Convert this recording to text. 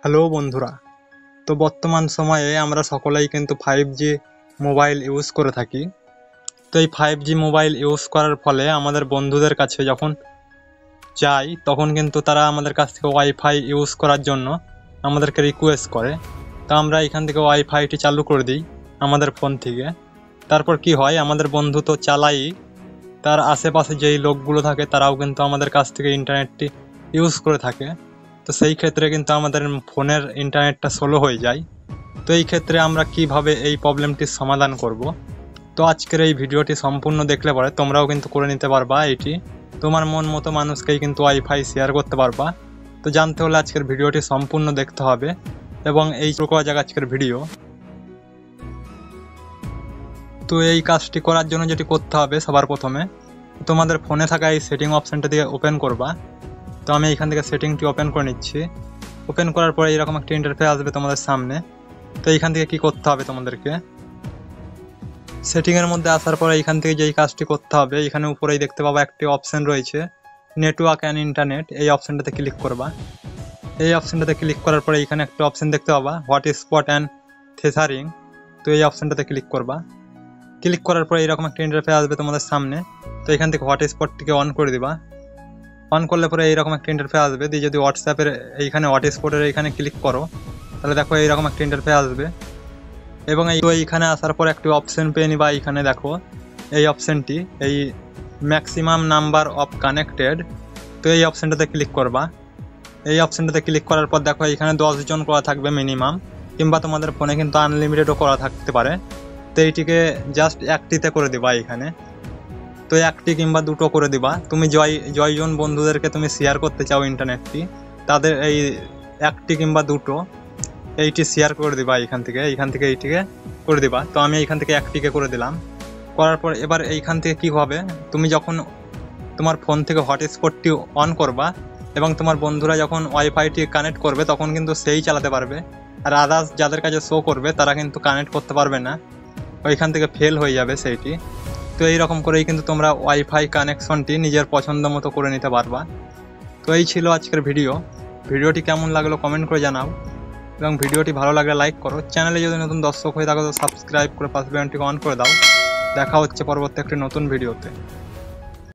Hello বন্ধুরা, তো বর্তমান সময়ে আমরা সকলেই কিন্তু 5G মোবাইল ইউজ করে থাকি। তো এই 5G মোবাইল ইউজ করার ফলে আমাদের বন্ধুদের কাছে যখন যাই তখন কিন্তু তারা আমাদের কাছ থেকে ওয়াইফাই ইউজ করার জন্য আমাদেরকে রিকোয়েস্ট করে। তো আমরা এখান থেকে ওয়াইফাইটি চালু করে দিই আমাদের ফোন থেকে। তারপর কি হয়, আমাদের বন্ধু তো চালাই, তার আশেপাশে যেই লোকগুলো থাকে তারাও কিন্তু আমাদের কাছ থেকে ইন্টারনেটটি ইউজ করে থাকে। তো সেই ক্ষেত্রে কিন্তু আমাদের ফোনের ইন্টারনেটটা স্লো হয়ে যায়। তো এই ক্ষেত্রে আমরা কিভাবে এই প্রবলেমটির সমাধান করব, তো আজকের এই ভিডিওটি সম্পূর্ণ দেখলে পরে তোমরাও কিন্তু করে নিতে পারবা। এটি তোমার মন মতো মানুষকেই কিন্তু ওয়াইফাই শেয়ার করতে পারবা। তো জানতে হলে আজকের ভিডিওটি সম্পূর্ণ দেখতে হবে এবং এই শুরু করা যাক আজকের ভিডিও। তো এই কাজটি করার জন্য যেটি করতে হবে, সবার প্রথমে তোমাদের ফোনে থাকা এই সেটিং অপশানটা দিয়ে ওপেন করবা। তো আমি এখান থেকে সেটিংটি ওপেন করে নিচ্ছি। ওপেন করার পরে এরকম একটা ইন্টারফেস আসবে তোমাদের সামনে। তো এইখান থেকে কি করতে হবে, তোমাদেরকে সেটিংয়ের মধ্যে আসার পরে এইখান থেকে যেই কাজটি করতে হবে, এখানে উপরেই দেখতে পাবা একটি অপশান রয়েছে নেটওয়ার্ক অ্যান্ড ইন্টারনেট। এই অপশানটাতে ক্লিক করবা। এই অপশানটাতে ক্লিক করার পরে এখানে একটা অপশান দেখতে পাবা হটস্পট অ্যান্ড থেসারিং। তো এই অপশানটাতে ক্লিক করবা। ক্লিক করার পরে এরকম একটা ইন্টারফেস আসবে তোমাদের সামনে। তো এখান থেকে হটস্পটটিকে অন করে দিবা। অন করলে পরে এইরকম একটা ইন্টারফেস আসবে। দিয়ে যদি হোয়াটসঅ্যাপের এইখানে হটস্পটের এইখানে ক্লিক করো, তাহলে দেখো এইরকম একটা ইন্টারফেস আসবে। এবং এইখানে আসার পর একটি অপশন পেয়ে নিবা। এইখানে দেখো এই অপশানটি, এই ম্যাক্সিমাম নাম্বার অফ কানেক্টেড। তো এই অপশানটাতে ক্লিক করবা। এই অপশানটাতে ক্লিক করার পর দেখো এইখানে 10 জন করা থাকবে মিনিমাম, কিংবা তোমাদের ফোনে কিন্তু আনলিমিটেডও করা থাকতে পারে। তো এইটিকে জাস্ট একটিতে করে দিবা এইখানে। তো একটি কিংবা দুটো করে দিবা। তুমি জয়জন বন্ধুদেরকে তুমি শেয়ার করতে চাও ইন্টারনেটটি, তাদের এই একটি কিংবা দুটো এইটি শেয়ার করে দিবা। এইখান থেকে এইটিকে করে দিবা। তো আমি এইখান থেকে একটিকে করে দিলাম। করার পর এবার এইখান থেকে কি হবে, তুমি যখন তোমার ফোন থেকে হটস্পটটি অন করবা এবং তোমার বন্ধুরা যখন ওয়াইফাইটি কানেক্ট করবে তখন কিন্তু সেই চালাতে পারবে, আর আদার্স যাদের কাছে শো করবে তারা কিন্তু কানেক্ট করতে পারবে না, ওইখান থেকে ফেল হয়ে যাবে সেইটি। তো এইরকম করেই কিন্তু তোমরা ওয়াইফাই কানেকশনটি নিজের পছন্দ মতো করে নিতে পারবা। তো এই ছিল আজকের ভিডিওটি কেমন লাগলো কমেন্ট করে জানাও, এবং ভিডিওটি ভালো লাগলে লাইক করো। চ্যানেলে যদি নতুন দর্শক হয়ে থাকো তো সাবস্ক্রাইব করে পাশে বেল আইকনটি অন করে দাও। দেখা হচ্ছে পরবর্তী একটি নতুন ভিডিওতে।